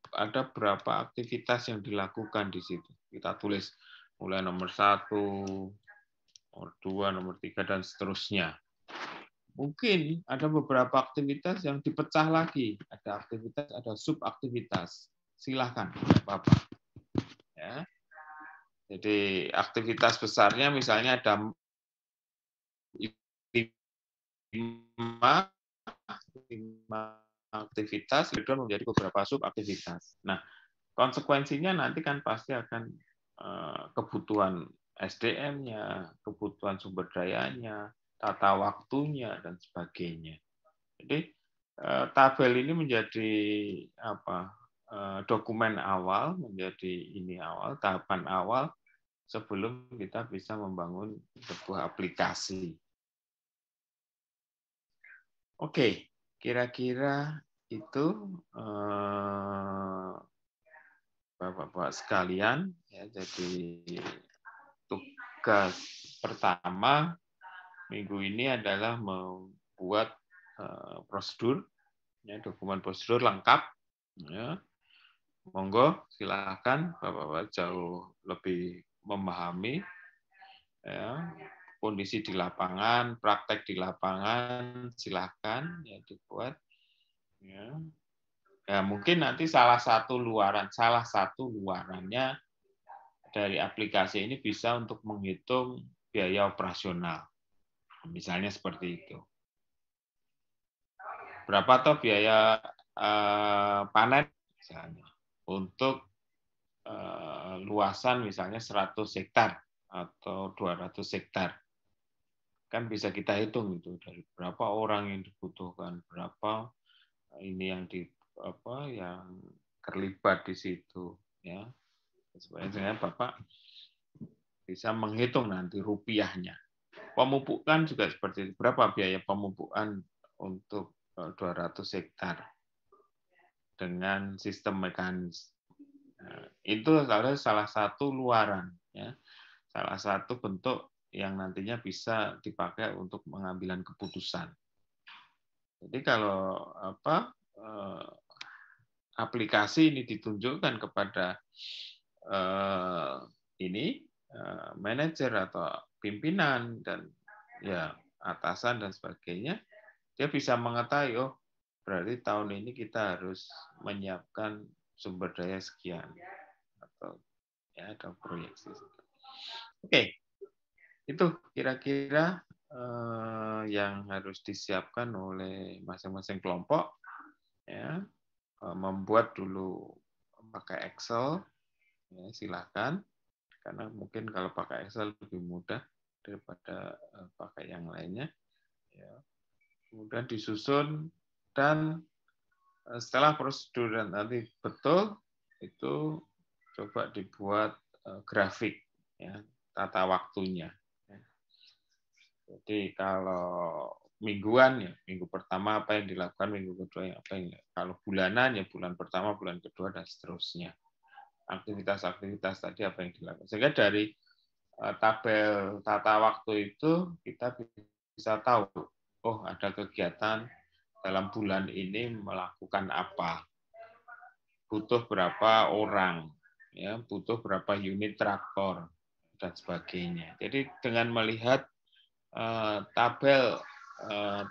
Ada berapa aktivitas yang dilakukan di situ. Kita tulis mulai nomor 1, nomor 2, nomor 3 dan seterusnya. Mungkin ada beberapa aktivitas yang dipecah lagi. Ada aktivitas, ada subaktivitas. Silahkan, Bapak. Ya. Jadi aktivitas besarnya misalnya ada 5 aktivitas, breakdown menjadi beberapa subaktivitas. Nah, konsekuensinya nanti kan pasti akan kebutuhan SDM-nya, kebutuhan sumber dayanya, tata waktunya, dan sebagainya. Jadi tabel ini menjadi dokumen awal, menjadi tahapan awal sebelum kita bisa membangun sebuah aplikasi. Oke, kira-kira itu Bapak-bapak sekalian, ya, jadi tugas pertama minggu ini adalah membuat prosedur, ya, dokumen prosedur lengkap. Ya. Monggo, silakan Bapak-bapak jauh lebih memahami, ya, kondisi di lapangan, praktek di lapangan, silakan ya dibuat. Ya. Ya, mungkin nanti salah satu luarannya dari aplikasi ini bisa untuk menghitung biaya operasional. Misalnya seperti itu. Berapa toh biaya panen misalnya untuk luasan misalnya 100 hektar atau 200 hektar. Kan bisa kita hitung itu dari berapa orang yang dibutuhkan, berapa ini yang yang terlibat di situ, ya. Sebenarnya Bapak bisa menghitung nanti rupiahnya. Pemupukan juga seperti itu. Berapa biaya pemupukan untuk 200 hektar dengan sistem mekanis. Nah, itu salah satu luaran, ya. Salah satu bentuk yang nantinya bisa dipakai untuk pengambilan keputusan. Jadi kalau aplikasi ini ditunjukkan kepada manajer atau pimpinan dan ya atasan dan sebagainya, dia bisa mengetahui, oh berarti tahun ini kita harus menyiapkan sumber daya sekian atau ya ada proyeksi. Oke, itu kira-kira yang harus disiapkan oleh masing-masing kelompok, ya. Membuat dulu pakai Excel, ya, silahkan, karena mungkin kalau pakai Excel lebih mudah daripada pakai yang lainnya. Ya. Kemudian disusun dan setelah prosedur dan nanti betul itu coba dibuat grafik, ya, tata waktunya. Ya. Jadi kalau mingguan ya minggu pertama apa yang dilakukan, minggu kedua apa yang kalau bulanan ya bulan pertama, bulan kedua dan seterusnya. aktivitas-aktivitas tadi apa yang dilakukan. Sehingga dari tabel tata waktu itu kita bisa tahu, oh ada kegiatan dalam bulan ini melakukan apa, butuh berapa orang, ya, butuh berapa unit traktor dan sebagainya. Jadi dengan melihat tabel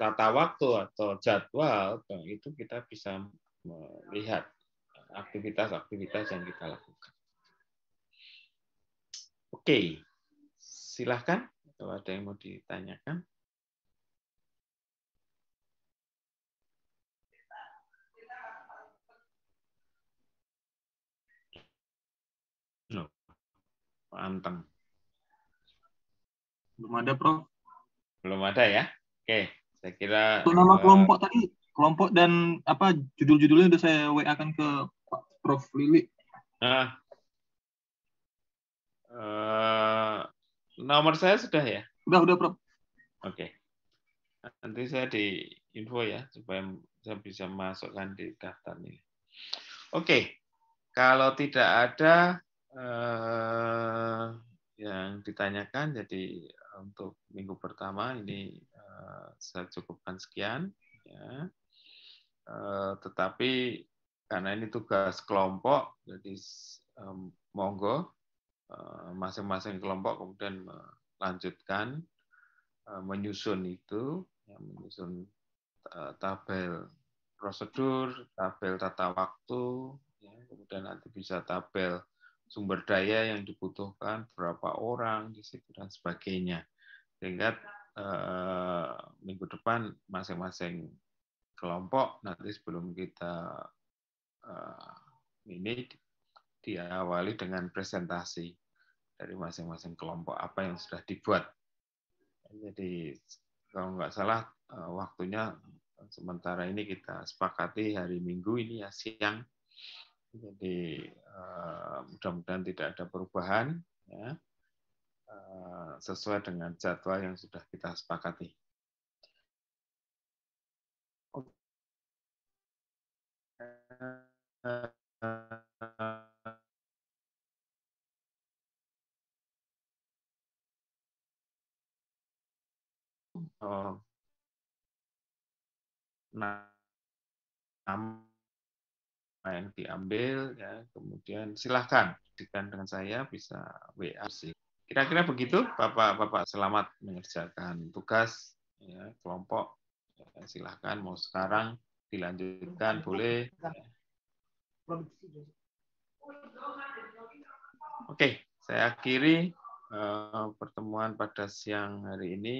tata waktu atau jadwal itu kita bisa melihat aktivitas-aktivitas yang kita lakukan. Oke, silahkan kalau ada yang mau ditanyakan. No, Pak Anteng. Belum ada, Prof. Belum ada ya? Oke, saya kira. Untuk nama kelompok tadi, kelompok dan apa judul-judulnya udah saya WA-kan ke Pak Prof Lili. Nah, nomor saya sudah ya? Udah, Prof. Oke. Nanti saya di info ya, supaya saya bisa masukkan di daftar ini. Oke, kalau tidak ada yang ditanyakan, jadi untuk minggu pertama ini saya cukupkan sekian. Ya. Tetapi karena ini tugas kelompok, jadi monggo masing-masing kelompok kemudian melanjutkan menyusun itu, menyusun tabel prosedur, tabel tata waktu, ya, kemudian nanti bisa tabel sumber daya yang dibutuhkan, berapa orang di situ dan sebagainya. Sehingga minggu depan masing-masing kelompok nanti sebelum kita ini diawali dengan presentasi dari masing-masing kelompok apa yang sudah dibuat. Jadi kalau nggak salah waktunya sementara ini kita sepakati hari Minggu ini ya siang. Jadi mudah-mudahan tidak ada perubahan ya, sesuai dengan jadwal yang sudah kita sepakati. Nama yang diambil ya, kemudian silahkan dengan saya bisa WA sih. Kira-kira begitu, Bapak-bapak. Selamat mengerjakan tugas ya, kelompok. Ya, silahkan mau sekarang dilanjutkan boleh. Oke, saya akhiri pertemuan pada siang hari ini.